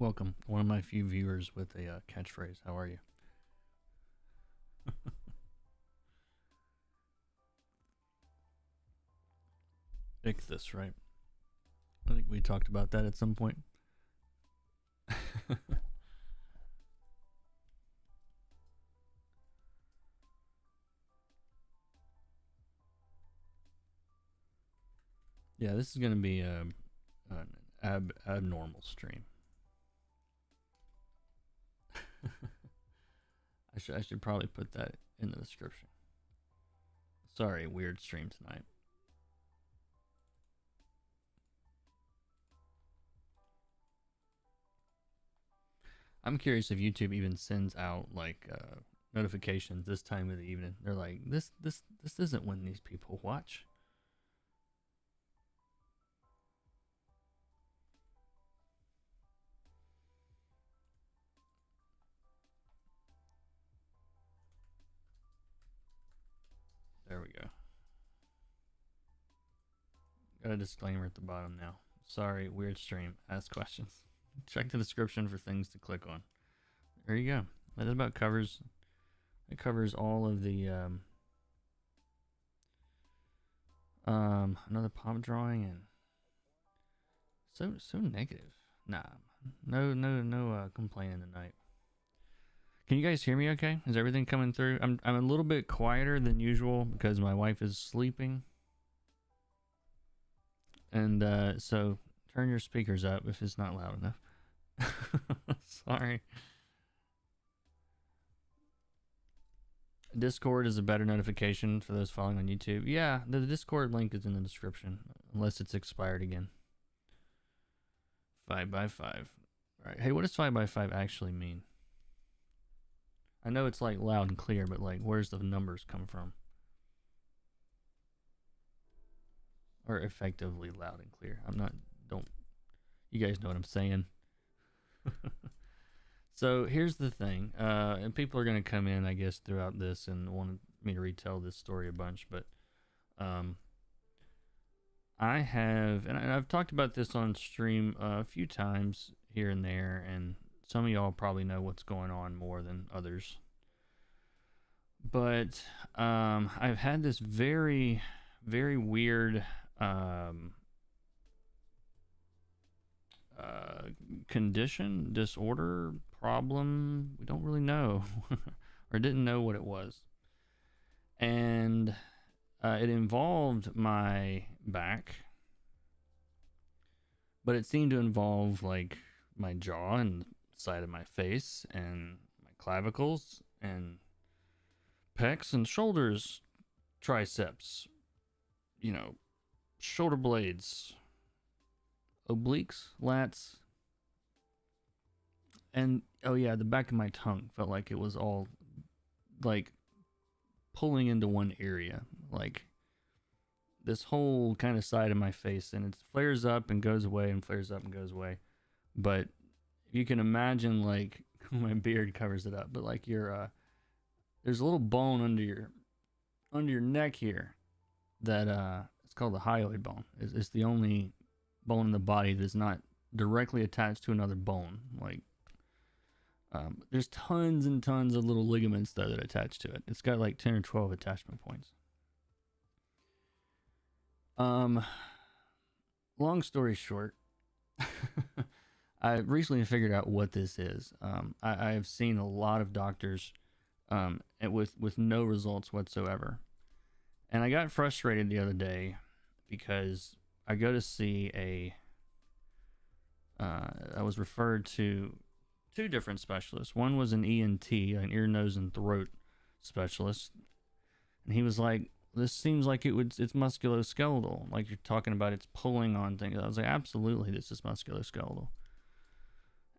Welcome, one of my few viewers with a catchphrase. How are you? Ichthus, right? I think we talked about that at some point. Yeah, this is going to be an abnormal stream. I should probably put that in the description. Sorry, weird stream tonight. I'm curious if YouTube even sends out like notifications this time of the evening. They're like, this isn't when these people watch. There we go. Got a disclaimer at the bottom now. Sorry, weird stream. Ask questions. Check the description for things to click on. There you go. That about covers. It covers all of the another pop drawing and so negative. Nah, no complaining tonight. Can you guys hear me okay? Is everything coming through? I'm a little bit quieter than usual because my wife is sleeping. And so turn your speakers up if it's not loud enough. Sorry. Discord is a better notification for those following on YouTube. Yeah, the Discord link is in the description, unless it's expired again. 5x5. All right. Hey, what does 5x5 actually mean? I know it's like loud and clear, but like, where's the numbers come from? Or effectively loud and clear. You guys know what I'm saying. So here's the thing, and people are going to come in, I guess, throughout this and want me to retell this story a bunch, but I have, and I've talked about this on stream a few times here and there, and some of y'all probably know what's going on more than others. But I've had this very, very weird condition, disorder, problem. We don't really know, or didn't know what it was. And it involved my back, but it seemed to involve like my jaw and the side of my face and my clavicles and pecs and shoulders, triceps, shoulder blades, obliques, lats, and oh yeah, the back of my tongue felt like it was all like pulling into one area, like this whole kind of side of my face, and it flares up and goes away and flares up and goes away. But you can imagine like my beard covers it up, but like there's a little bone under your neck here that it's called the hyoid bone. It's the only bone in the body that's not directly attached to another bone. Like there's tons and tons of little ligaments though that attach to it. It's got like 10 or 12 attachment points. Long story short, I recently figured out what this is. I've seen a lot of doctors with no results whatsoever. And I got frustrated the other day because I go to see I was referred to two different specialists. One was an ENT, an ear, nose, and throat specialist. And he was like, this seems like it's musculoskeletal. Like you're talking about it's pulling on things. I was like, absolutely, this is musculoskeletal.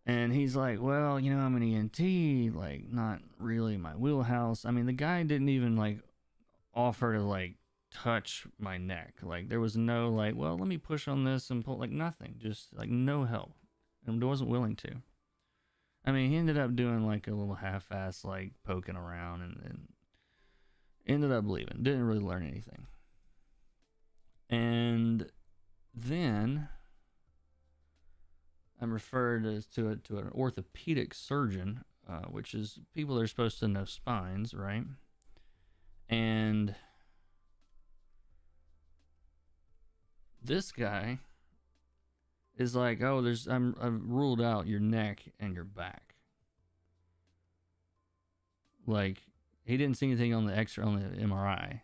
And he's like, well, I'm an ENT, like not really my wheelhouse. I mean, the guy didn't even like offer to like touch my neck. Like there was no like, well, let me push on this and pull, like nothing, just like no help. And wasn't willing to. I mean, he ended up doing like a little half-ass like poking around and ended up leaving. Didn't really learn anything. And then I'm referred to an orthopedic surgeon, which is people that are supposed to know spines, right? And this guy is like, oh, I've ruled out your neck and your back. Like, he didn't see anything on the X-ray, on the MRI.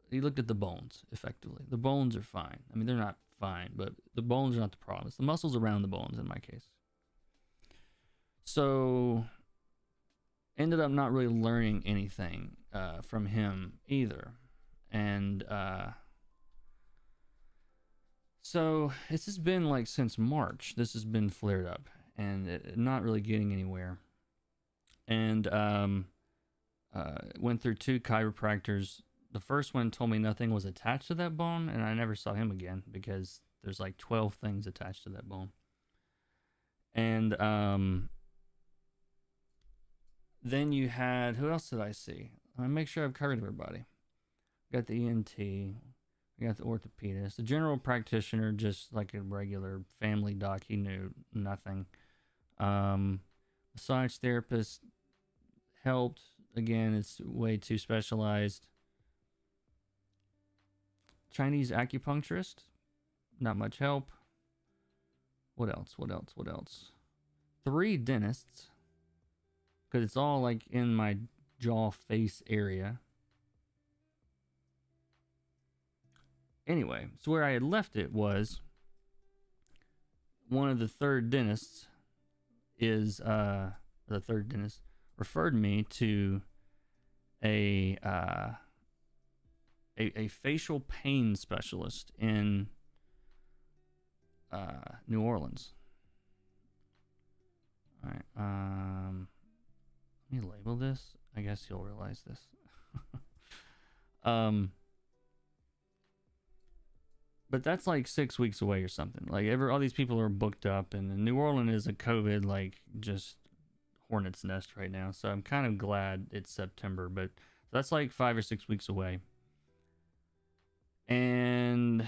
He looked at the bones, effectively. The bones are fine. I mean, they're not fine, but the bones are not the problem. It's the muscles around the bones in my case. So, ended up not really learning anything from him either. And so it's just been like since March, this has been flared up and not really getting anywhere. And went through 2 chiropractors. The first one told me nothing was attached to that bone, and I never saw him again because there's like 12 things attached to that bone. And then you had, who else did I see? I make sure I've covered everybody. Got the ENT, we got the orthopedist, the general practitioner, just like a regular family doc. He knew nothing. Massage therapist helped. Again, it's way too specialized. Chinese acupuncturist, not much help. What else? 3 dentists, because it's all like in my jaw face area. Anyway, so where I had left it was one of the third dentists referred me to a facial pain specialist in New Orleans. All right. Let me label this. I guess you'll realize this. But that's like 6 weeks away or something. Like all these people are booked up, and New Orleans is a COVID like just hornet's nest right now. So I'm kind of glad it's September, but that's like 5 or 6 weeks away. And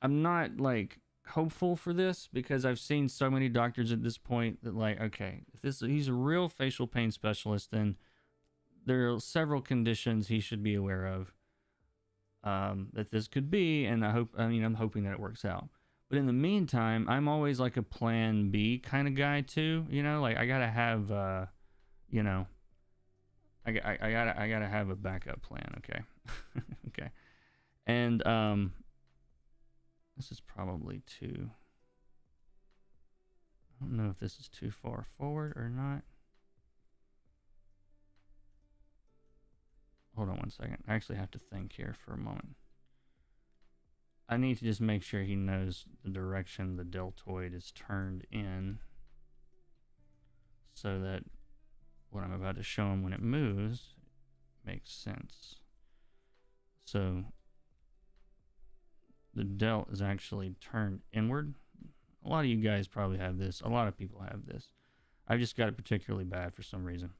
I'm not like hopeful for this because I've seen so many doctors at this point that like, okay, if he's a real facial pain specialist, then there are several conditions he should be aware of that this could be, and I'm hoping that it works out. But in the meantime, I'm always like a plan B kind of guy too, like I gotta have I gotta have a backup plan. Okay. Okay. And this is probably too, I don't know if this is too far forward or not. Hold on one second. I actually have to think here for a moment. I need to just make sure he knows the direction the deltoid is turned in, so that what I'm about to show him when it moves makes sense. So the delt is actually turned inward. A lot of you guys probably have this. A lot of people have this. I've just got it particularly bad for some reason.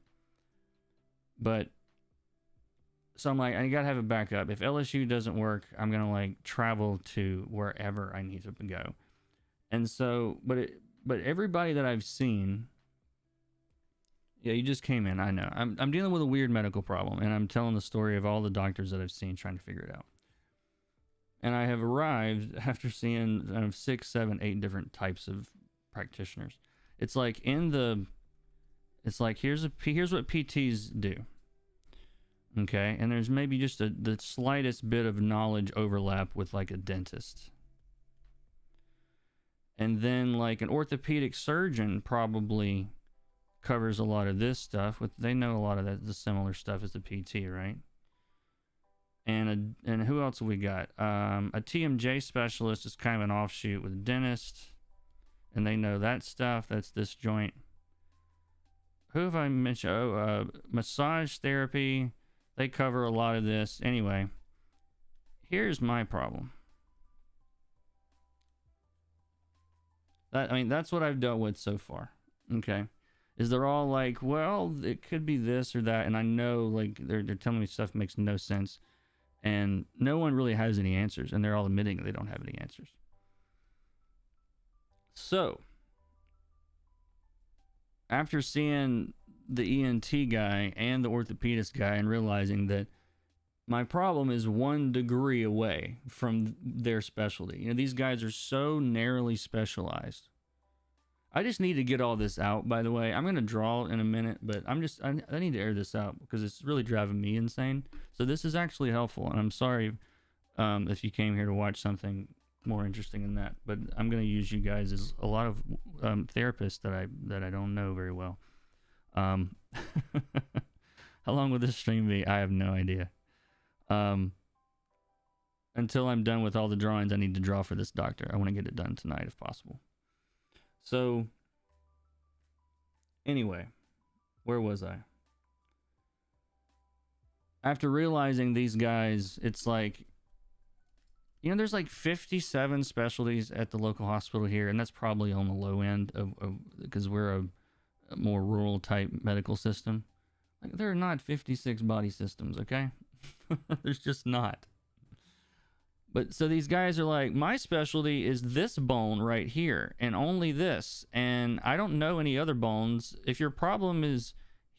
But so I'm like, I gotta have a backup. If LSU doesn't work, I'm gonna like travel to wherever I need to go. And so, but everybody that I've seen, yeah, you just came in. I know. I'm dealing with a weird medical problem, and I'm telling the story of all the doctors that I've seen trying to figure it out. And I have arrived after seeing 6, 7, 8 different types of practitioners. It's like it's like here's what PTs do. Okay, and there's maybe just the slightest bit of knowledge overlap with like a dentist. And then like an orthopedic surgeon probably covers a lot of this stuff. They know a lot of the similar stuff as the PT, right? And who else have we got? A TMJ specialist is kind of an offshoot with a dentist, and they know that stuff. That's this joint. Who have I mentioned? Massage therapy. They cover a lot of this. Anyway, here's my problem. That's what I've dealt with so far. Okay. Is they're all like, well, it could be this or that, and I know like they're telling me stuff makes no sense, and no one really has any answers, and they're all admitting they don't have any answers. So, after seeing the ENT guy and the orthopedist guy and realizing that my problem is 1 degree away from their specialty. You know, these guys are so narrowly specialized. I just need to get all this out, by the way. I'm going to draw in a minute, but I need to air this out because it's really driving me insane. So this is actually helpful, and I'm sorry if you came here to watch something more interesting than that, but I'm going to use you guys as a lot of therapists that I don't know very well. How long will this stream be? I have no idea. Until I'm done with all the drawings I need to draw for this doctor. I want to get it done tonight if possible. So, anyway, where was I? After realizing these guys, it's like, you know, there's like 57 specialties at the local hospital here, and that's probably on the low end of because we're a more rural type medical system. Like, there are not 56 body systems, okay? There's just not. But so these guys are like, my specialty is this bone right here and only this, and I don't know any other bones. If your problem is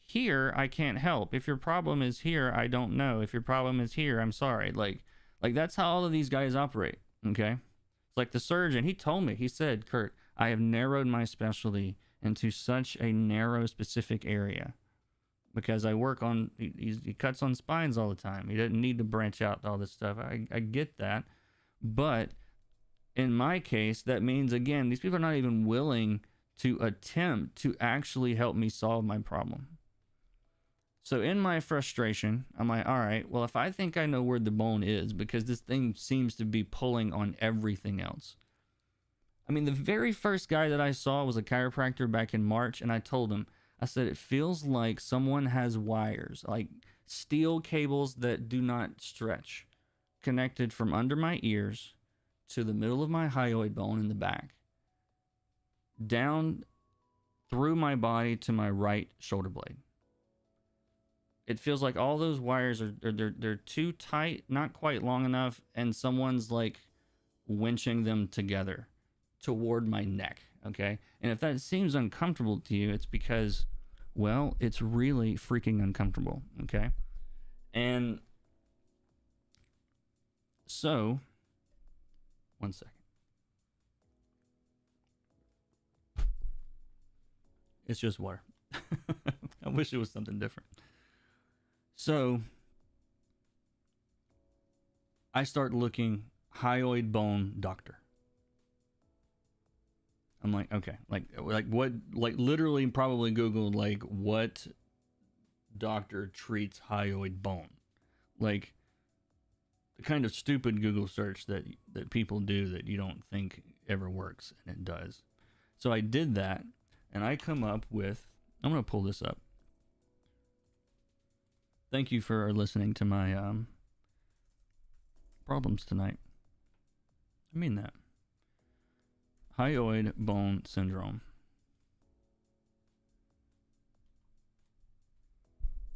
here, I can't help. If your problem is here, I don't know. If your problem is here, I'm sorry. Like that's how all of these guys operate, okay? It's like the surgeon, he told me, he said, Kurt, I have narrowed my specialty into such a narrow specific area because I work on, he cuts on spines all the time. He doesn't need to branch out to all this stuff. I get that. But in my case, that means, again, these people are not even willing to attempt to actually help me solve my problem. So in my frustration, I'm like, all right, well, if I think I know where the bone is, because this thing seems to be pulling on everything else. I mean, the very first guy that I saw was a chiropractor back in March, and I told him, I said, it feels like someone has wires, like steel cables that do not stretch, connected from under my ears to the middle of my hyoid bone in the back, down through my body to my right shoulder blade. It feels like all those wires they're too tight, not quite long enough, and someone's like winching them together toward my neck, okay? And if that seems uncomfortable to you, it's because, well, it's really freaking uncomfortable, okay? And so, one second. It's just water. I wish it was something different. So, I start looking hyoid bone doctor. I'm like, okay, like what, like literally probably Googled like what doctor treats hyoid bone, like the kind of stupid Google search that people do that you don't think ever works, and it does. So I did that, and I come up with, I'm gonna pull this up. Thank you for listening to my problems tonight. I mean that. Hyoid bone syndrome.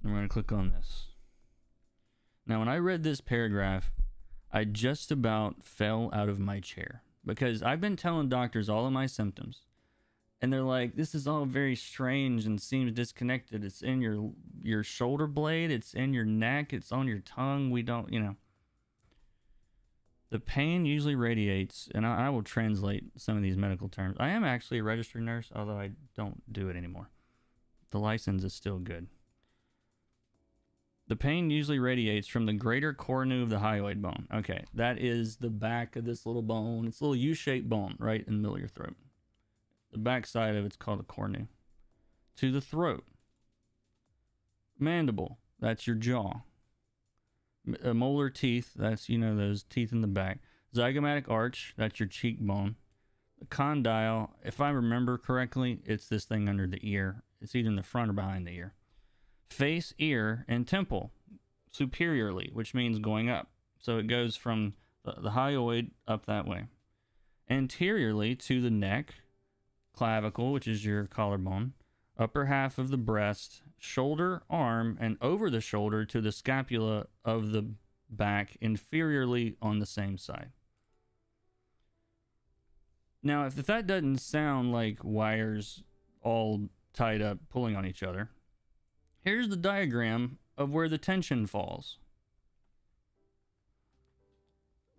And we're going to click on this. Now, when I read this paragraph, I just about fell out of my chair because I've been telling doctors all of my symptoms, and they're like, this is all very strange and seems disconnected. It's in your shoulder blade, it's in your neck, it's on your tongue. We don't, you know. The pain usually radiates, and I will translate some of these medical terms. I am actually a registered nurse, although I don't do it anymore. The license is still good. The pain usually radiates from the greater cornu of the hyoid bone. Okay, that is the back of this little bone. It's a little U-shaped bone right in the middle of your throat. The back side of it's called the cornu. To the throat. Mandible, that's your jaw. Molar teeth, that's, you know, those teeth in the back. Zygomatic arch, that's your cheekbone. The condyle, if I remember correctly, it's this thing under the ear. It's either in the front or behind the ear. Face, ear, and temple, superiorly, which means going up. So it goes from the hyoid up that way. Anteriorly to the neck, clavicle, which is your collarbone, upper half of the breast, shoulder, arm, and over the shoulder to the scapula of the back, inferiorly on the same side. Now, if that doesn't sound like wires all tied up pulling on each other, here's the diagram of where the tension falls.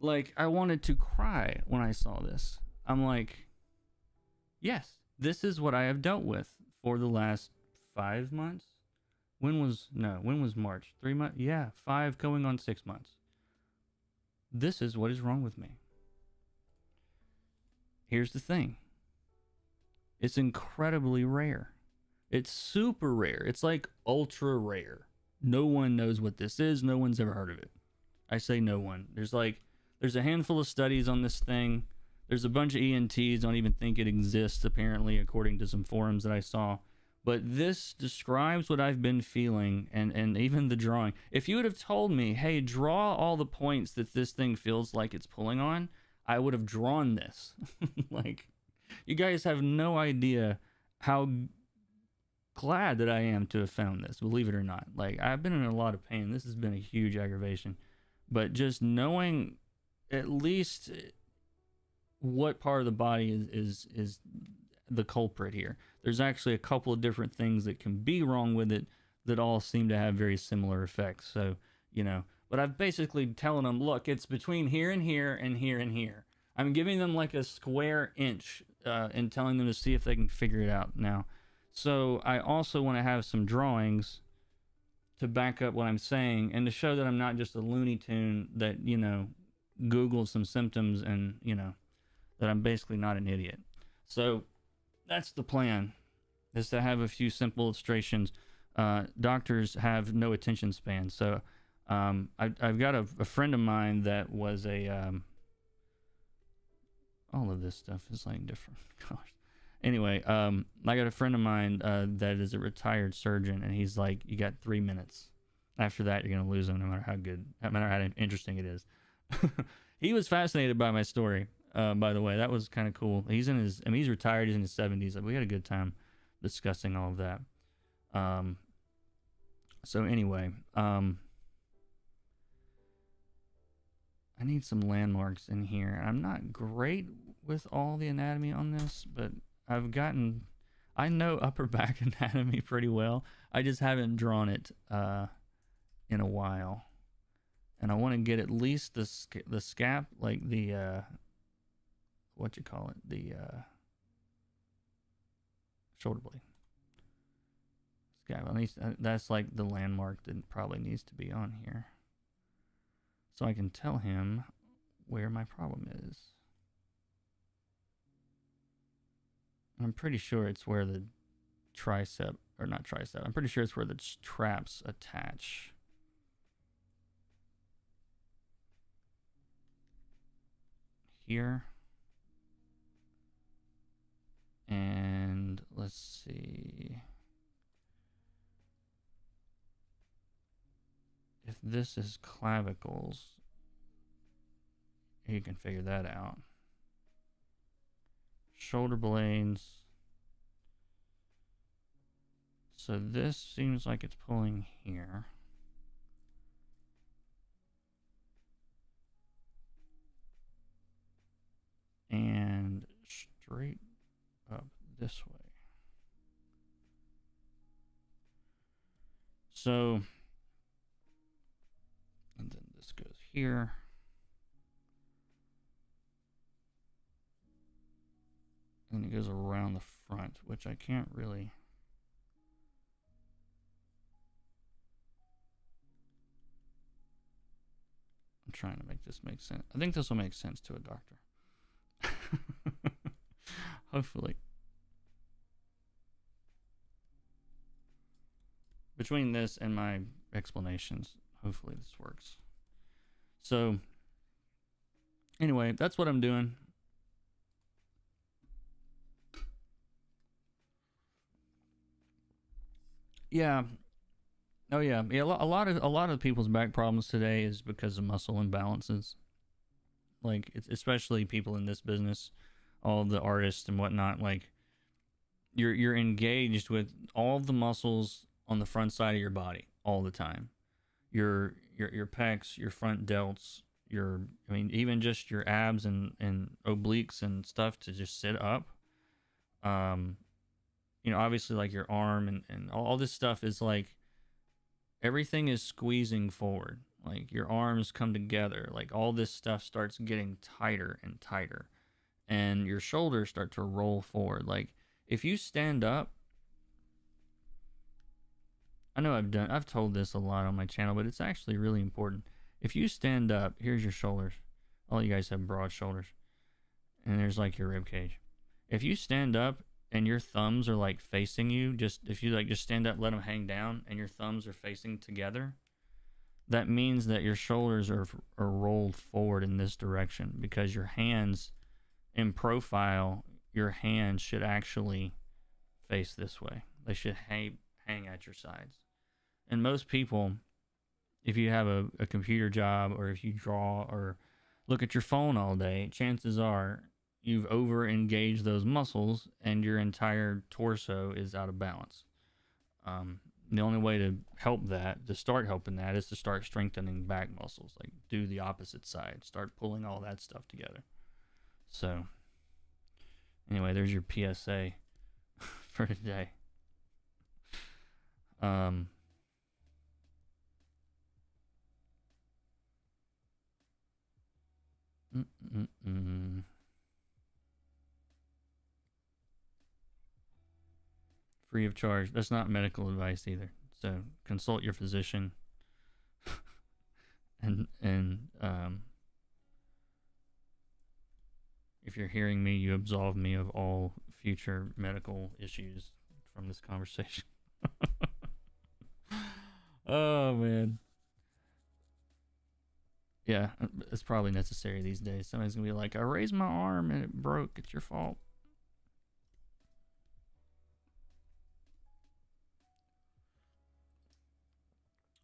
Like, I wanted to cry when I saw this. I'm like, yes, this is what I have dealt with for the last 5 months. When was March? 3 months? Yeah, 5 going on 6 months. This is what is wrong with me. Here's the thing. It's incredibly rare. It's super rare. It's like ultra rare. No one knows what this is. No one's ever heard of it. I say no one. There's a handful of studies on this thing. There's a bunch of ENTs don't even think it exists, apparently, according to some forums that I saw. But this describes what I've been feeling, and even the drawing. If you would have told me, hey, draw all the points that this thing feels like it's pulling on, I would have drawn this. Like, you guys have no idea how glad that I am to have found this, believe it or not. Like, I've been in a lot of pain. This has been a huge aggravation. But just knowing at least what part of the body is the culprit here. There's actually a couple of different things that can be wrong with it that all seem to have very similar effects. So, but I've basically telling them, look, it's between here and here and here and here. I'm giving them like a square inch and telling them to see if they can figure it out now. So I also want to have some drawings to back up what I'm saying and to show that I'm not just a Looney Tune that, Googled some symptoms and, that I'm basically not an idiot. So that's the plan, is to have a few simple illustrations. Doctors have no attention span. So I've got a friend of mine that was all of this stuff is like different. Gosh. Anyway, I got a friend of mine that is a retired surgeon, and he's like, you got 3 minutes. After that, you're going to lose him, no matter how interesting it is. He was fascinated by my story, by the way. That was kind of cool. He's retired. He's in his 70s. We had a good time discussing all of that. So anyway, I need some landmarks in here. I'm not great with all the anatomy on this, but I know upper back anatomy pretty well. I just haven't drawn it in a while. And I want to get at least the scap, like the, the shoulder blade. Scap, at least that's like the landmark that probably needs to be on here. So I can tell him where my problem is. I'm pretty sure it's where the I'm pretty sure it's where the traps attach. Here. And let's see. If this is clavicles, you can figure that out. Shoulder blades. So this seems like it's pulling here. And straight up this way. So, and then this goes here. And it goes around the front, which I can't really. I'm trying to make this make sense. I think this will make sense to a doctor. Hopefully. Between this and my explanations, hopefully this works. So, anyway, that's what I'm doing. Yeah. Oh yeah. Yeah. A lot of people's back problems today is because of muscle imbalances. Like, it's especially people in this business, all the artists and whatnot. Like, you're engaged with all the muscles on the front side of your body all the time. Your pecs, your front delts, I mean, even just your abs and obliques and stuff to just sit up. Um, obviously like your arm and all this stuff is like everything is squeezing forward. Like your arms come together. Like all this stuff starts getting tighter and tighter, and your shoulders start to roll forward. Like if you stand up, I know I've told this a lot on my channel, but it's actually really important. If you stand up, here's your shoulders. All you guys have broad shoulders, and there's like your rib cage. If you stand up and your thumbs are like facing you, if you like just stand up, let them hang down, and your thumbs are facing together, that means that your shoulders are rolled forward in this direction, because your hands in profile, your hands should actually face this way. They should hang at your sides. And most people, if you have a computer job, or if you draw or look at your phone all day, chances are you've over engaged those muscles and your entire torso is out of balance. The only way to start helping that, is to start strengthening back muscles. Like do the opposite side, start pulling all that stuff together. So anyway, there's your PSA for today. Free of charge. That's not medical advice either. So consult your physician. and if you're hearing me, you absolve me of all future medical issues from this conversation. Oh man. Yeah, it's probably necessary these days. Somebody's gonna be like, I raised my arm and it broke. It's your fault.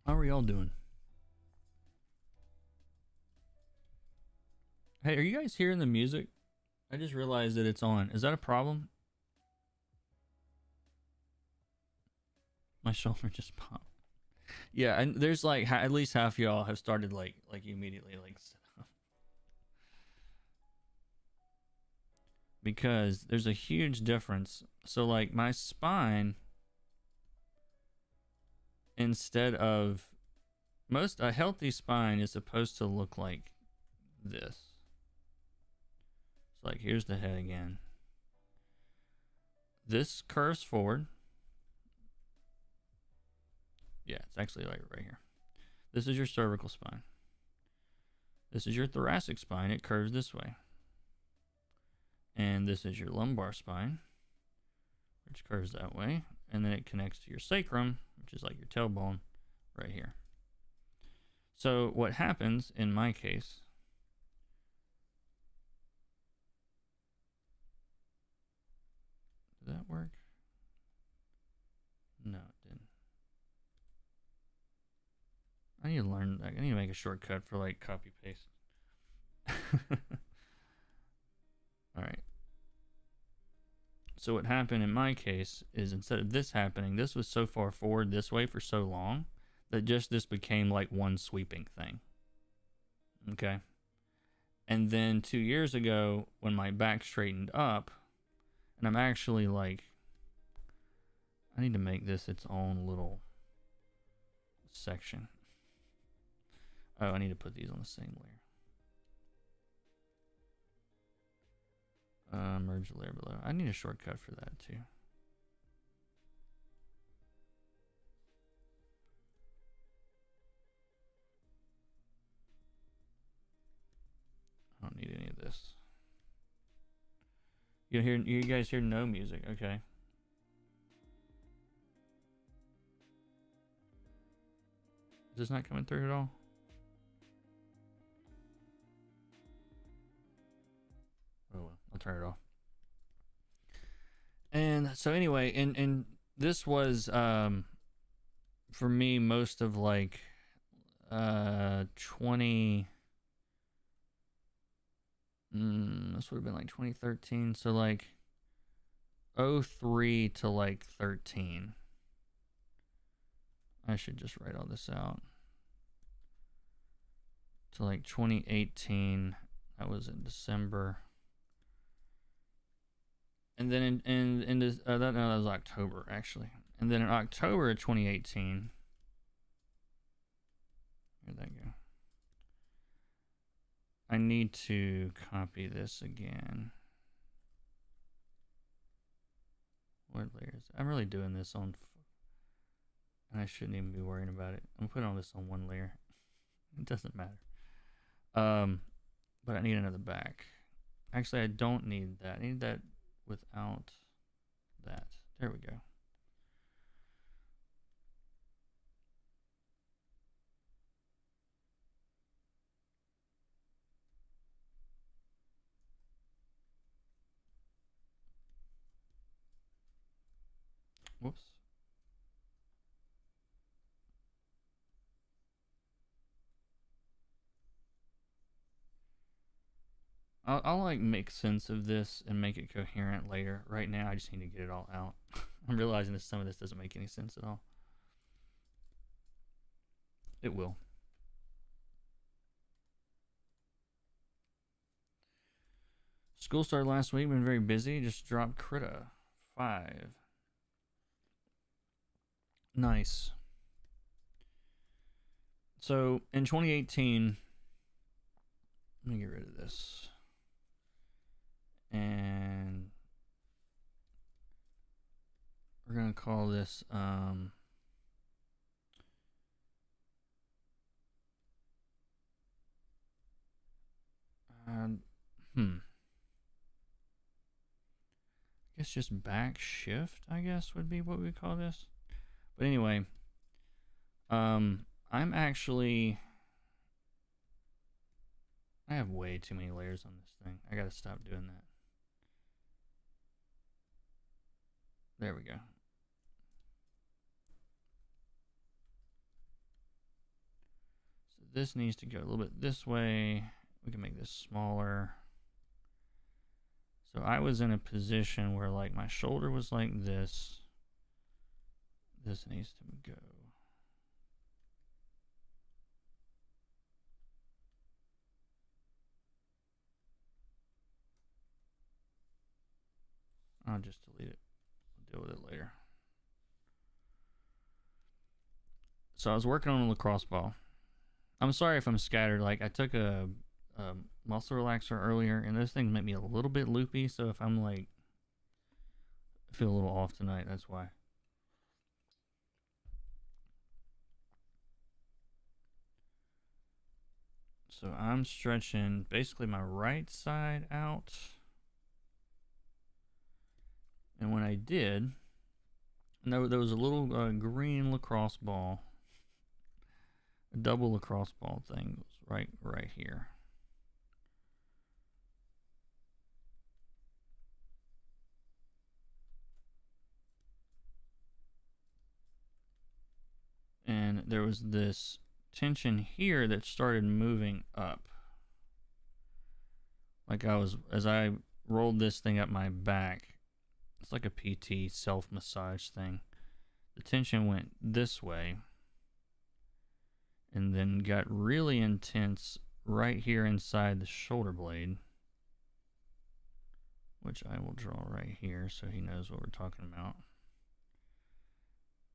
How are y'all doing? Hey, are you guys hearing the music? I just realized that it's on. Is that a problem? My shoulder just popped. Yeah, and there's like at least half y'all have started like immediately like because there's a huge difference. So like my spine, instead of a healthy spine is supposed to look like this. So like here's the head again. This curves forward. Yeah, it's actually like right here. This is your cervical spine. This is your thoracic spine. It curves this way. And this is your lumbar spine, which curves that way. And then it connects to your sacrum, which is like your tailbone right here. So what happens in my case, did that work? No, it didn't. I need to learn. I need to make a shortcut for like copy paste. All right. So what happened in my case is, instead of this happening, this was so far forward this way for so long that just this became like one sweeping thing. Okay. And then 2 years ago, when my back straightened up, and I'm actually like, I need to make this its own little section. Oh, I need to put these on the same layer. Merge the layer below. I need a shortcut for that too. I don't need any of this. You guys hear no music, okay? Is this not coming through at all? Oh well, I'll turn it off. And so anyway, and this was for me most of like 20 this would have been like 2013, so like 03 to like 13. I should just write all this out. to like 2018. That was in December. And then in this, that was October actually. And then in October of 2018, where'd that go? I need to copy this again. What layers? I'm really doing this on, and I shouldn't even be worrying about it. I'm putting all this on one layer. It doesn't matter. But I need another back. Actually, I don't need that. I need that without that. There we go. Whoops. I'll like make sense of this and make it coherent later. Right now, I just need to get it all out. I'm realizing that some of this doesn't make any sense at all. It will. School started last week. Been very busy. Just dropped Krita 5. Nice. So in 2018, let me get rid of this. And we're going to call this I guess just back shift, I guess would be what we call this. But anyway, I'm actually, I have way too many layers on this thing. I gotta stop doing that. There we go. So this needs to go a little bit this way. We can make this smaller. So I was in a position where like my shoulder was like this. This needs to go. I'll just delete it. We'll deal with it later. So I was working on a lacrosse ball. I'm sorry if I'm scattered. Like I took a muscle relaxer earlier, and those things make me a little bit loopy. So if I'm like, I feel a little off tonight, that's why. So I'm stretching basically my right side out. And when I did, there was a little green lacrosse ball, a double lacrosse ball thing was right here. And there was this tension here that started moving up. Like as I rolled this thing up my back, it's like a PT self-massage thing. The tension went this way and then got really intense right here inside the shoulder blade, which I will draw right here so he knows what we're talking about.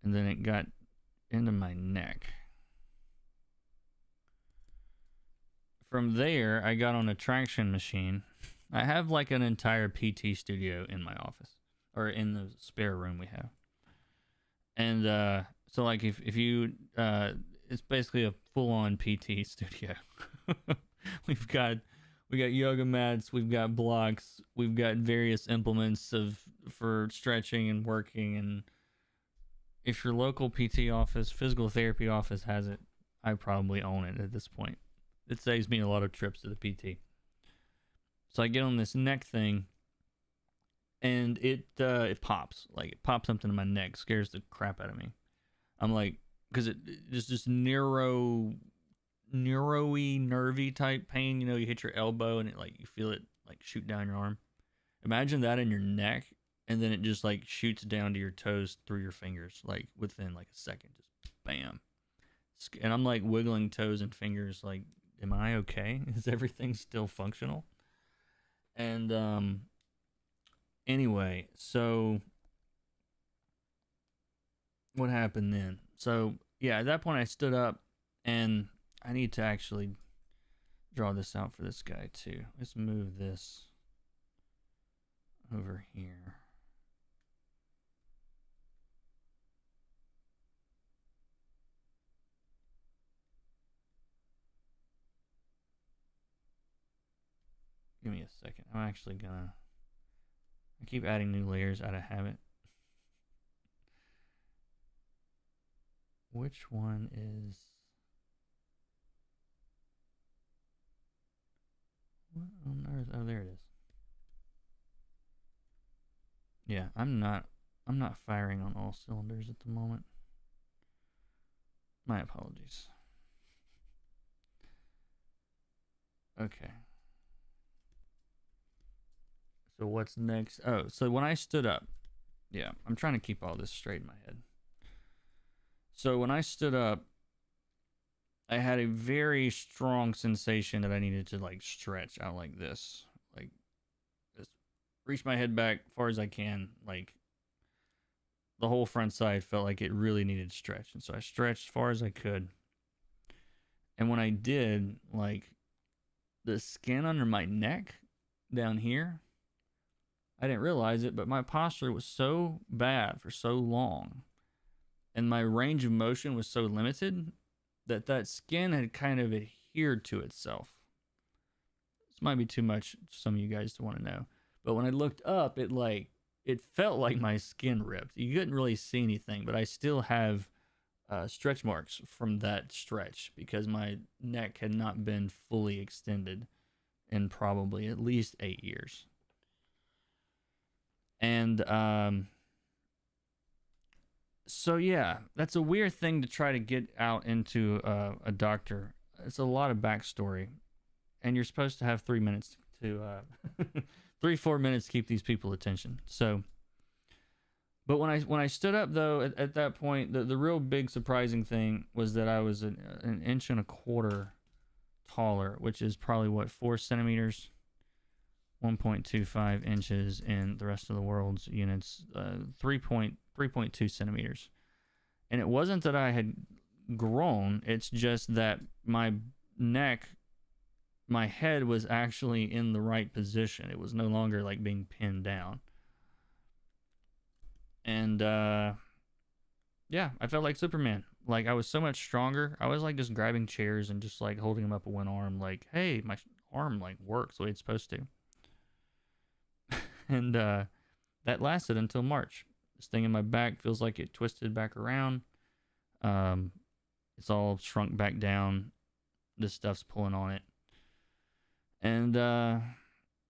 And then it got into my neck. From there, I got on a traction machine. I have like an entire PT studio in my office, or in the spare room we have. And so like if you it's basically a full-on PT studio. we got yoga mats, we've got blocks, we've got various implements for stretching and working. And if your local PT office, physical therapy office has it, I probably own it at this point. It saves me a lot of trips to the PT. So I get on this neck thing, and it pops. Like it pops something in my neck, scares the crap out of me. I'm like, because it just neuro-y, nervy type pain. You know, you hit your elbow and it like you feel it like shoot down your arm. Imagine that in your neck, and then it just like shoots down to your toes through your fingers, like within like a second, just bam. And I'm like wiggling toes and fingers, like am I okay? Is everything still functional? And anyway, so what happened then? So yeah, at that point I stood up, and I need to actually draw this out for this guy too. Let's move this over here. Give me a second. I'm actually gonna. I keep adding new layers out of habit. Which one is? What on earth? Oh, there it is. Yeah, I'm not firing on all cylinders at the moment. My apologies. Okay. So what's next? Oh, so when I stood up, yeah, I'm trying to keep all this straight in my head. So when I stood up, I had a very strong sensation that I needed to like stretch out like this. Like just reach my head back as far as I can. Like the whole front side felt like it really needed to stretch. And so I stretched as far as I could. And when I did, like the skin under my neck down here, I didn't realize it, but my posture was so bad for so long, and my range of motion was so limited that skin had kind of adhered to itself. This might be too much for some of you guys to want to know, but when I looked up, it felt like my skin ripped. You couldn't really see anything, but I still have stretch marks from that stretch because my neck had not been fully extended in probably at least 8 years. And so yeah, that's a weird thing to try to get out into a doctor. It's a lot of backstory, and you're supposed to have 3 minutes to 3-4 minutes to keep these people attention. So, but when I stood up though, at that point, the real big surprising thing was that I was an inch and a quarter taller, which is probably what, 4 centimeters. 1.25 inches in the rest of the world's units, 3.2 centimeters. And it wasn't that I had grown, it's just that my neck, my head was actually in the right position. It was no longer like being pinned down. And yeah, I felt like Superman. Like I was so much stronger. I was like just grabbing chairs and just like holding them up with one arm, like, hey, my arm like works the way it's supposed to. And that lasted until March. This thing in my back feels like it twisted back around. It's all shrunk back down. This stuff's pulling on it. And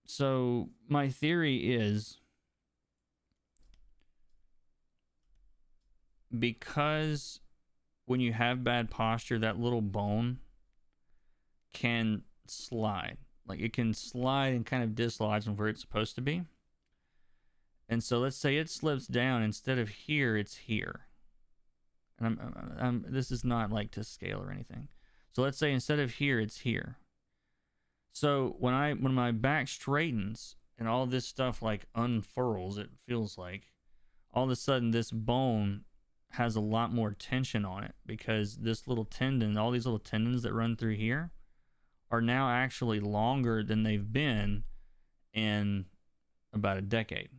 so my theory is, because when you have bad posture, that little bone can slide. Like it can slide and kind of dislodge from where it's supposed to be. And so let's say it slips down, instead of here, it's here. And I'm this is not like to scale or anything. So let's say instead of here, it's here. So when my back straightens and all this stuff like unfurls, it feels like all of a sudden this bone has a lot more tension on it, because this little tendon, all these little tendons that run through here, are now actually longer than they've been in about a decade.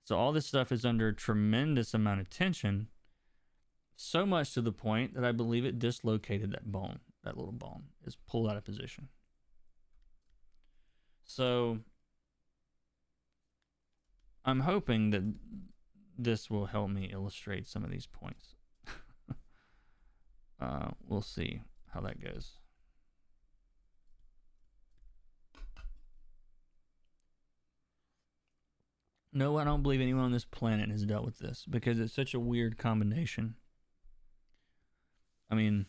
So all this stuff is under a tremendous amount of tension, so much to the point that I believe it dislocated that bone. That little bone is pulled out of position. So I'm hoping that this will help me illustrate some of these points. We'll see how that goes. No, I don't believe anyone on this planet has dealt with this, because it's such a weird combination. I mean,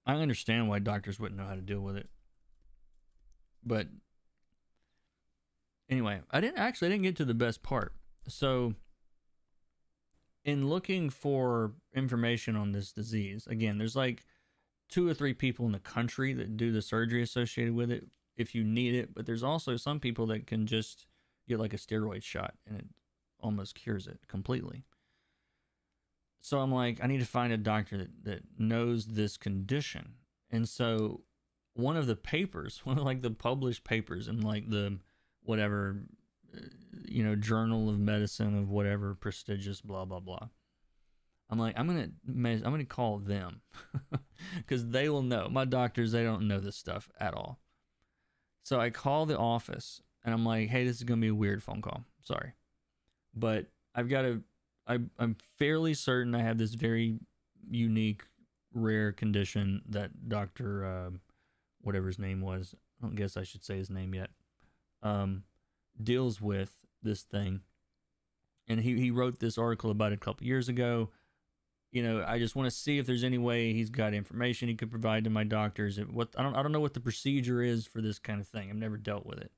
I understand why doctors wouldn't know how to deal with it. But anyway, I didn't get to the best part. So in looking for information on this disease, again, there's like 2 or 3 people in the country that do the surgery associated with it if you need it, but there's also some people that can just get like a steroid shot and it almost cures it completely. So I'm like, I need to find a doctor that knows this condition. And so one of the papers, one of like the published papers in like the whatever, journal of medicine of whatever prestigious blah blah blah. I'm like, I'm gonna call them because they will know. My doctors, they don't know this stuff at all. So I call the office and I'm like, hey, this is gonna be a weird phone call. Sorry, but I'm fairly certain I have this very unique, rare condition that Doctor whatever his name was. I don't guess I should say his name yet. Deals with this thing, and he wrote this article about it a couple years ago. I just want to see if there's any way he's got information he could provide to my doctors. I don't know what the procedure is for this kind of thing. I've never dealt with it.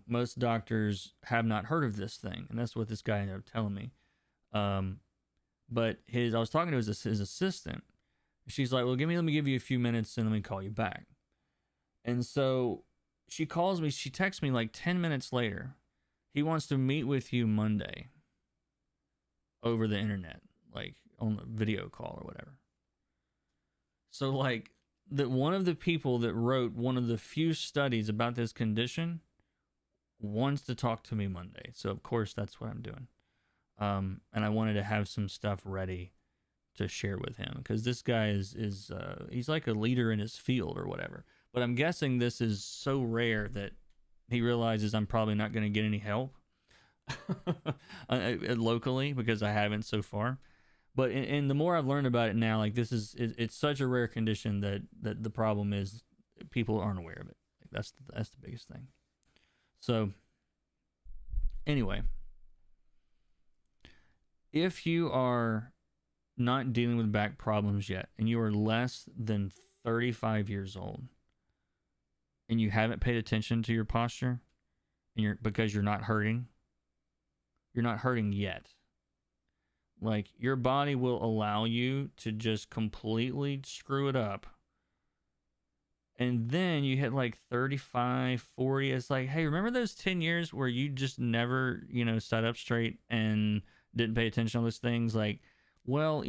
Most doctors have not heard of this thing, and that's what this guy ended up telling me. But I was talking to his assistant. She's like, "Well, let me give you a few minutes, and let me call you back." And so she calls me. She texts me like 10 minutes later. He wants to meet with you Monday over the internet, like on a video call or whatever. So like that one of the people that wrote one of the few studies about this condition wants to talk to me Monday. So of course that's what I'm doing. And I wanted to have some stuff ready to share with him because this guy is he's like a leader in his field or whatever. But I'm guessing this is so rare that he realizes I'm probably not going to get any help locally because I haven't so far. But and the more I've learned about it now, like it's such a rare condition that the problem is people aren't aware of it. Like that's the biggest thing. So anyway, if you are not dealing with back problems yet and you are less than 35 years old and you haven't paid attention to your posture and because you're not hurting yet. Like your body will allow you to just completely screw it up. And then you hit like 35, 40. It's like, hey, remember those 10 years where you just never, sat up straight and didn't pay attention to those things? Like, well,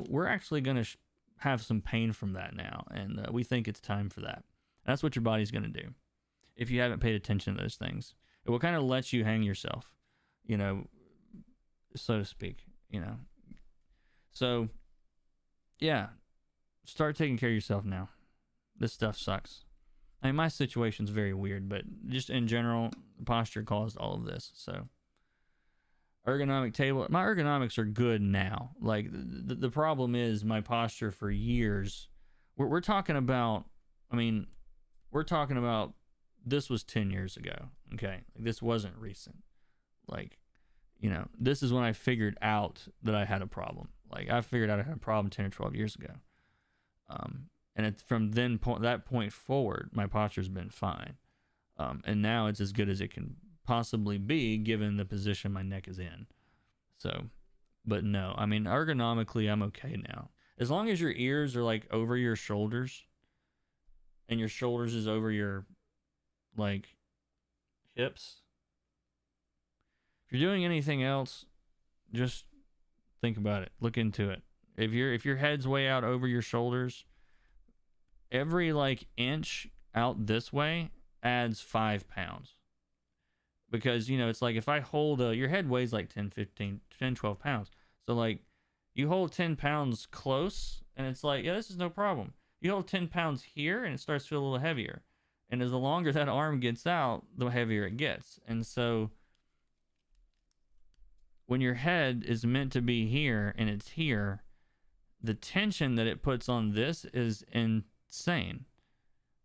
we're actually going to have some pain from that now. And we think it's time for that. That's what your body's going to do if you haven't paid attention to those things. It will kind of let you hang yourself, so to speak, So, yeah, start taking care of yourself now. This stuff sucks. I mean, my situation's very weird, but just in general, posture caused all of this. So, ergonomic table. My ergonomics are good now. Like, the problem is my posture for years. We're talking about, this was 10 years ago. Okay. Like, this wasn't recent. Like, this is when I figured out that I had a problem. Like, I figured out I had a problem 10 or 12 years ago. And it's from that point forward, my posture's been fine. And now it's as good as it can possibly be given the position my neck is in. So, but no, ergonomically, I'm okay now. As long as your ears are like over your shoulders and your shoulders is over your like hips. If you're doing anything else, just think about it. Look into it. If your head's way out over your shoulders, every like inch out this way adds 5 pounds. Because, it's like if I hold your head weighs like 10, 12 pounds. So like you hold 10 pounds close and it's like, yeah, this is no problem. You hold 10 pounds here and it starts to feel a little heavier. And as the longer that arm gets out, the heavier it gets. And so when your head is meant to be here and it's here, the tension that it puts on this is insane.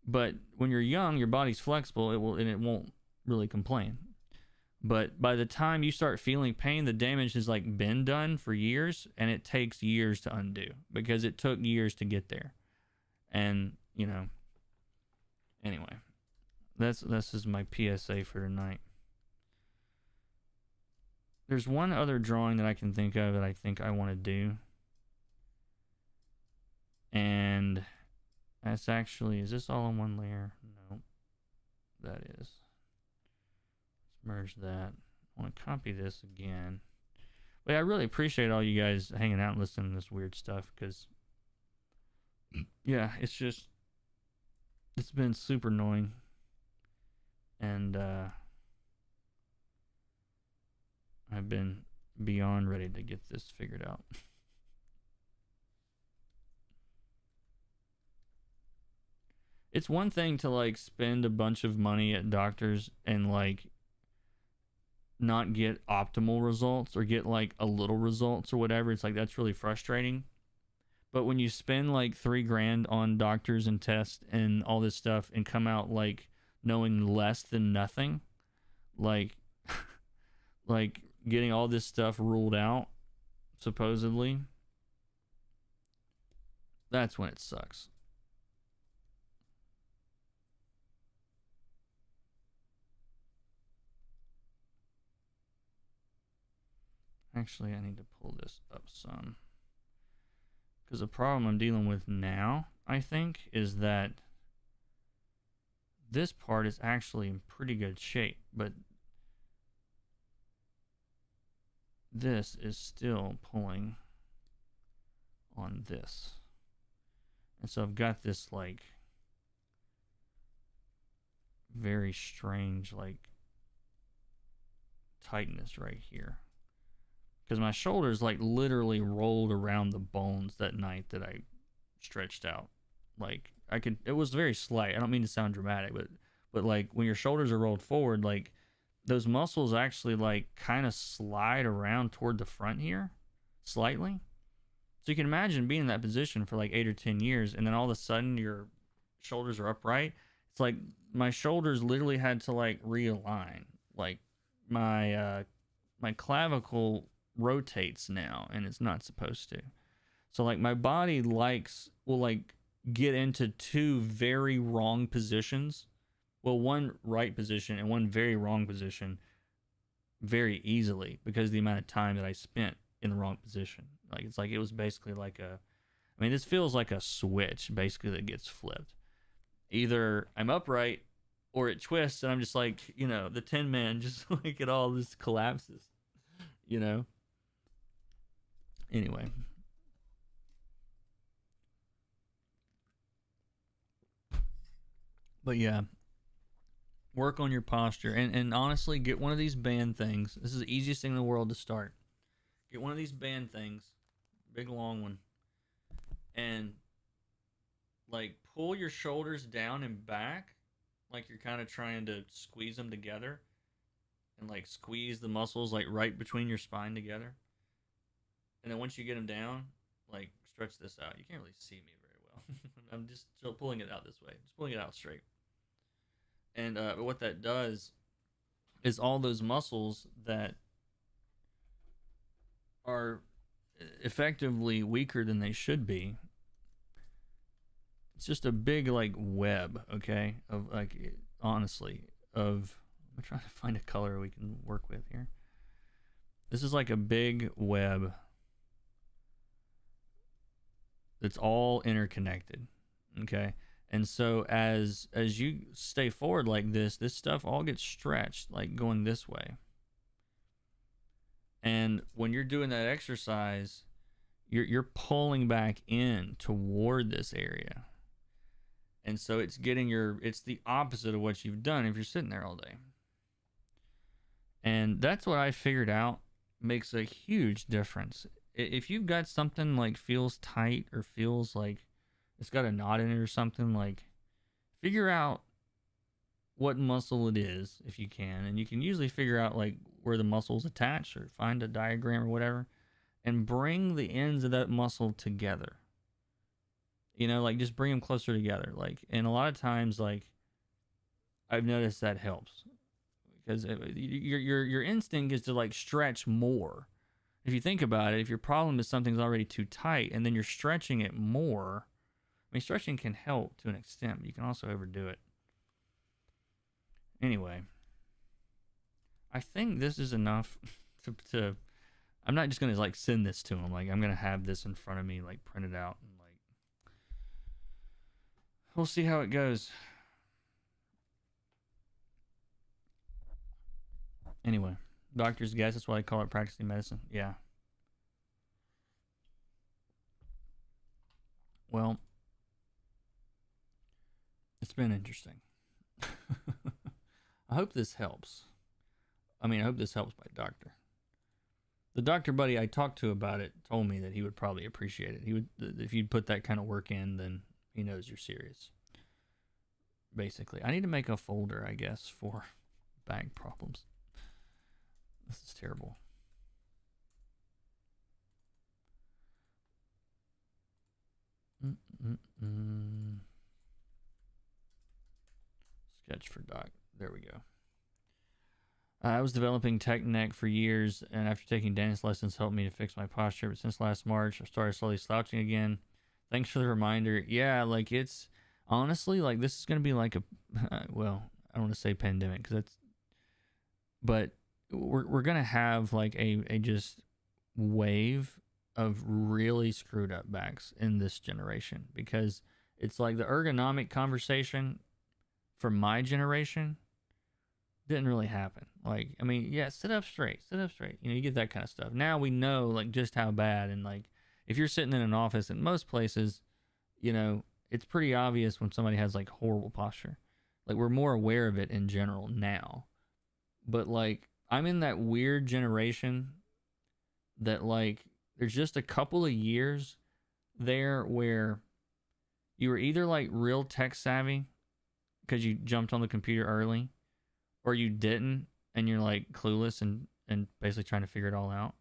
But when you're young, your body's flexible, it won't really complain. But by the time you start feeling pain, the damage has like been done for years, and it takes years to undo because it took years to get there. And, anyway, this is my PSA for tonight. There's one other drawing that I can think of that I think I want to do. And that's actually, is this all in one layer? No, that is. Let's merge that. I want to copy this again. But I really appreciate all you guys hanging out and listening to this weird stuff, because, yeah, it's been super annoying. And I've been beyond ready to get this figured out. It's one thing to like spend a bunch of money at doctors and like not get optimal results or get like a little results or whatever. It's like, that's really frustrating. But when you spend like $3,000 on doctors and tests and all this stuff and come out like knowing less than nothing, like like getting all this stuff ruled out supposedly, that's when it sucks. Actually, I need to pull this up some, because the problem I'm dealing with now, I think, is that this part is actually in pretty good shape, but this is still pulling on this. And so I've got this like very strange like tightness right here, because my shoulders like literally rolled around the bones that night that I stretched out. Like I could, it was very slight. I don't mean to sound dramatic, but like when your shoulders are rolled forward, like those muscles actually like kind of slide around toward the front here slightly. So you can imagine being in that position for like 8 or 10 years, and then all of a sudden your shoulders are upright. It's like my shoulders literally had to like realign. Like my clavicle rotates now, and it's not supposed to. So like my body will like get into two very wrong positions. Well, one right position and one very wrong position very easily, because of the amount of time that I spent in the wrong position. Like it's like it was basically like this feels like a switch basically that gets flipped. Either I'm upright or it twists, and I'm just like, the Tin Man, just like it all just collapses, Anyway. But yeah, work on your posture, and honestly, get one of these band things. This is the easiest thing in the world to start. Get one of these band things, big long one, and like pull your shoulders down and back, like you're kind of trying to squeeze them together, and like squeeze the muscles like right between your spine together. And then once you get them down, like stretch this out. You can't really see me very well. I'm just still pulling it out this way, just pulling it out straight. And what that does is all those muscles that are effectively weaker than they should be, it's just a big like web, okay, of like, honestly, of, I'm trying to find a color we can work with here. This is like a big web that's all interconnected, okay? And so as you stay forward like this stuff all gets stretched, like going this way. And when you're doing that exercise, you're pulling back in toward this area. And so it's the opposite of what you've done if you're sitting there all day. And that's what I figured out makes a huge difference. If you've got something like feels tight or feels like it's got a knot in it or something, like figure out what muscle it is if you can. And you can usually figure out like where the muscle's attached, or find a diagram or whatever, and bring the ends of that muscle together. Like just bring them closer together. Like, and a lot of times, like I've noticed that helps, because your instinct is to like stretch more. If you think about it, if your problem is something's already too tight and then you're stretching it more, stretching can help to an extent, but you can also overdo it. Anyway, I think this is enough to I'm not just going to like send this to him. Like I'm going to have this in front of me, like printed out, and like We'll see how it goes. Anyway, doctor's guess. That's why I call it practicing medicine. Yeah. Well, it's been interesting. I hope this helps. I mean, I hope this helps my doctor. The doctor buddy I talked to about it told me that he would probably appreciate it. He would, if you'd put that kind of work in, then he knows you're serious. Basically, I need to make a folder, I guess, for back problems. This is terrible. Sketch for doc. There we go. I was developing tech neck for years, and after taking dance lessons helped me to fix my posture. But since last March, I started slowly slouching again. Thanks for the reminder. Yeah, like it's honestly like this is gonna be like a well, I don't want to say pandemic because that's, but we're gonna have like a just wave of really screwed up backs in this generation because it's like the ergonomic conversation for my generation didn't really happen. Like, I mean, yeah, sit up straight. You know, you get that kind of stuff. Now we know like just how bad, and like if you're sitting in an office in most places, you know, it's pretty obvious when somebody has like horrible posture. Like we're more aware of it in general now. But like I'm in that weird generation that like there's just a couple of years there where you were either like real tech savvy because you jumped on the computer early, or you didn't and you're like clueless and basically trying to figure it all out.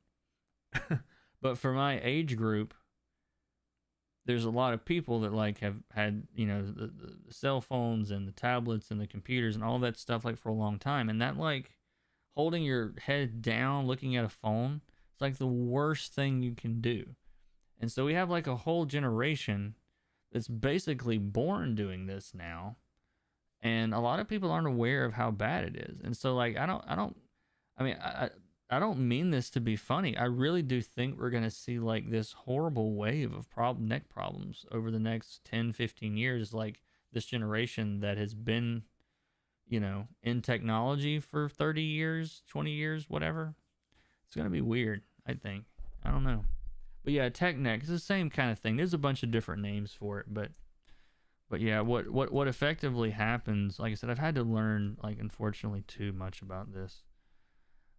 But for my age group, there's a lot of people that like have had, you know, the cell phones and the tablets and the computers and all that stuff like for a long time. And that like holding your head down, looking at a phone, it's like the worst thing you can do. And so we have like a whole generation that's basically born doing this now. And a lot of people aren't aware of how bad it is. And so like, I don't mean this to be funny. I really do think we're going to see like this horrible wave of neck problems over the next 10, 15 years. Like this generation that has been, you know, in technology for 30 years, 20 years, whatever. It's going to be weird, I think. I don't know. But yeah, tech neck, it's the same kind of thing. There's a bunch of different names for it, but yeah, what effectively happens, like I said, I've had to learn, like, unfortunately, too much about this.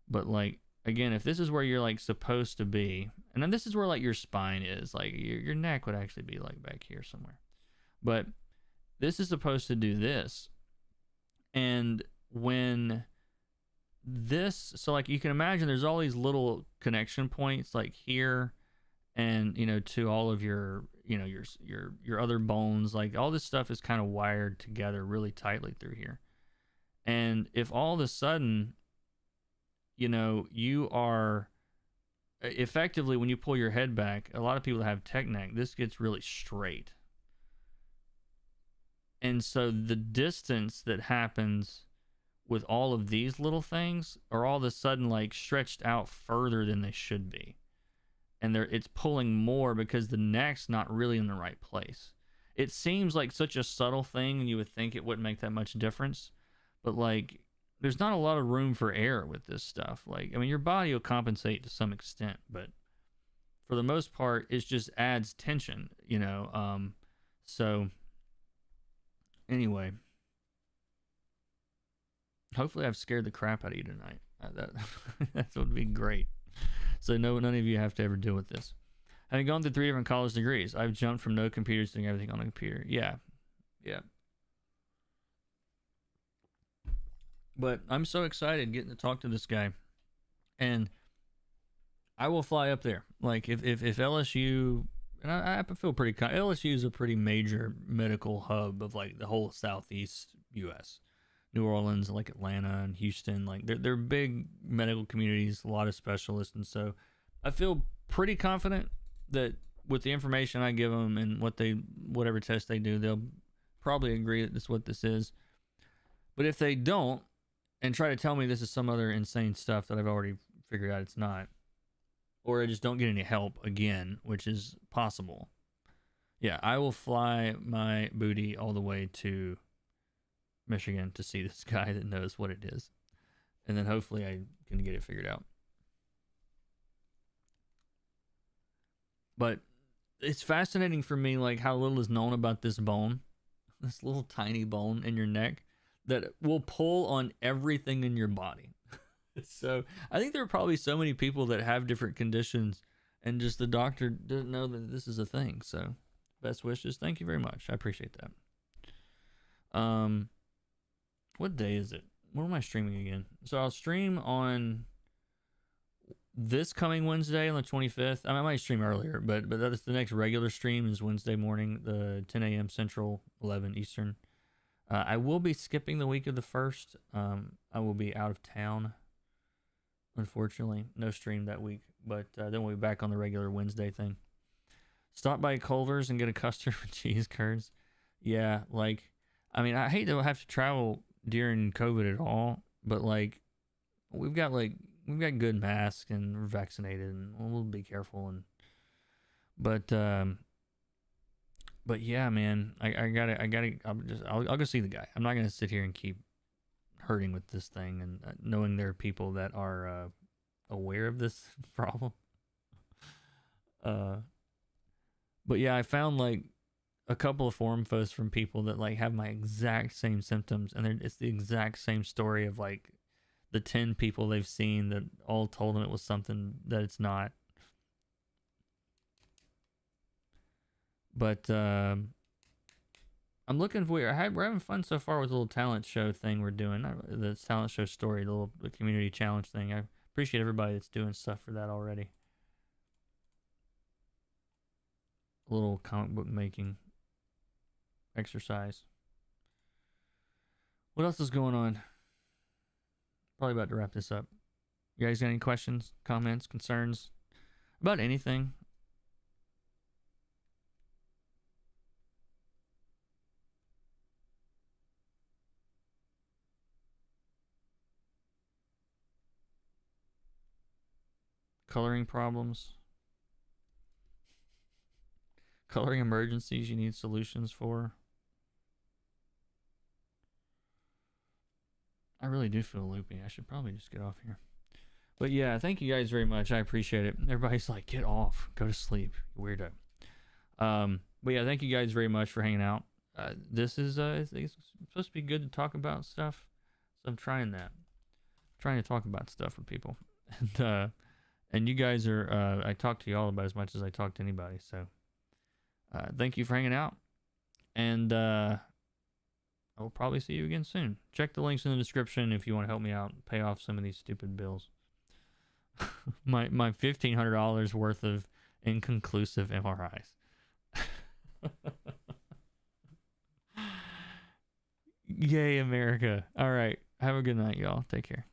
But, like, again, if this is where you're, like, supposed to be, and then this is where, like, your spine is, like, your neck would actually be, like, back here somewhere. But this is supposed to do this. And when this, so, like, you can imagine there's all these little connection points, like, here, and, you know, to all of your, you know, your other bones, like all this stuff is kind of wired together really tightly through here. And if all of a sudden, you know, you are effectively, when you pull your head back, a lot of people that have tech neck, this gets really straight. And so the distance that happens with all of these little things are all of a sudden like stretched out further than they should be. And it's pulling more because the neck's not really in the right place. It seems like such a subtle thing, and you would think it wouldn't make that much difference. But, like, there's not a lot of room for error with this stuff. Like, I mean, your body will compensate to some extent, but for the most part, it just adds tension, you know? So, anyway. Hopefully I've scared the crap out of you tonight. That would be great. So none of you have to ever deal with this. Having gone through 3 different college degrees, I've jumped from no computers to doing everything on a computer. Yeah. But I'm so excited getting to talk to this guy. And I will fly up there. Like, if LSU, and I feel pretty, LSU is a pretty major medical hub of, like, the whole southeast U.S., New Orleans, like Atlanta and Houston, like they're big medical communities, a lot of specialists, and so I feel pretty confident that with the information I give them and whatever test they do, they'll probably agree that this is what this is. But if they don't and try to tell me this is some other insane stuff that I've already figured out it's not, or I just don't get any help again, which is possible, Yeah, I will fly my booty all the way to Michigan to see this guy that knows what it is. And then hopefully I can get it figured out. But it's fascinating for me, like, how little is known about this bone, this little tiny bone in your neck that will pull on everything in your body. So I think there are probably so many people that have different conditions and just the doctor doesn't know that this is a thing. So best wishes. Thank you very much. I appreciate that. What day is it? When am I streaming again? So I'll stream on this coming Wednesday on the 25th. I might stream earlier, but that's the next regular stream is Wednesday morning, the 10 a.m. Central, 11 Eastern. I will be skipping the week of the 1st. I will be out of town, unfortunately. No stream that week, but then we'll be back on the regular Wednesday thing. Stop by Culver's and get a custard with cheese curds. Yeah, like, I mean, I hate to have to travel during COVID at all, but like, we've got good masks and we're vaccinated and we'll be careful but yeah, man, I'll go see the guy. I'm not gonna sit here and keep hurting with this thing and knowing there are people that are aware of this problem. But yeah, I found like a couple of forum posts from people that like have my exact same symptoms, and it's the exact same story of like the 10 people they've seen that all told them it was something that it's not. But I'm looking for. We're having fun so far with the little talent show thing we're doing. The talent show story, the community challenge thing. I appreciate everybody that's doing stuff for that already. A little comic book making exercise. What else is going on? Probably about to wrap this up. You guys got any questions, comments, concerns about anything? Coloring problems? Coloring emergencies you need solutions for? I really do feel loopy. I should probably just get off here. But yeah, thank you guys very much. I appreciate it. Everybody's like, get off. Go to sleep. You weirdo. But yeah, thank you guys very much for hanging out. This is it's supposed to be good to talk about stuff. So I'm trying that. I'm trying to talk about stuff with people. And you guys are I talk to you all about as much as I talk to anybody. So thank you for hanging out. And I will probably see you again soon. Check the links in the description if you want to help me out and pay off some of these stupid bills. my $1,500 worth of inconclusive MRIs. Yay, America. All right. Have a good night, y'all. Take care.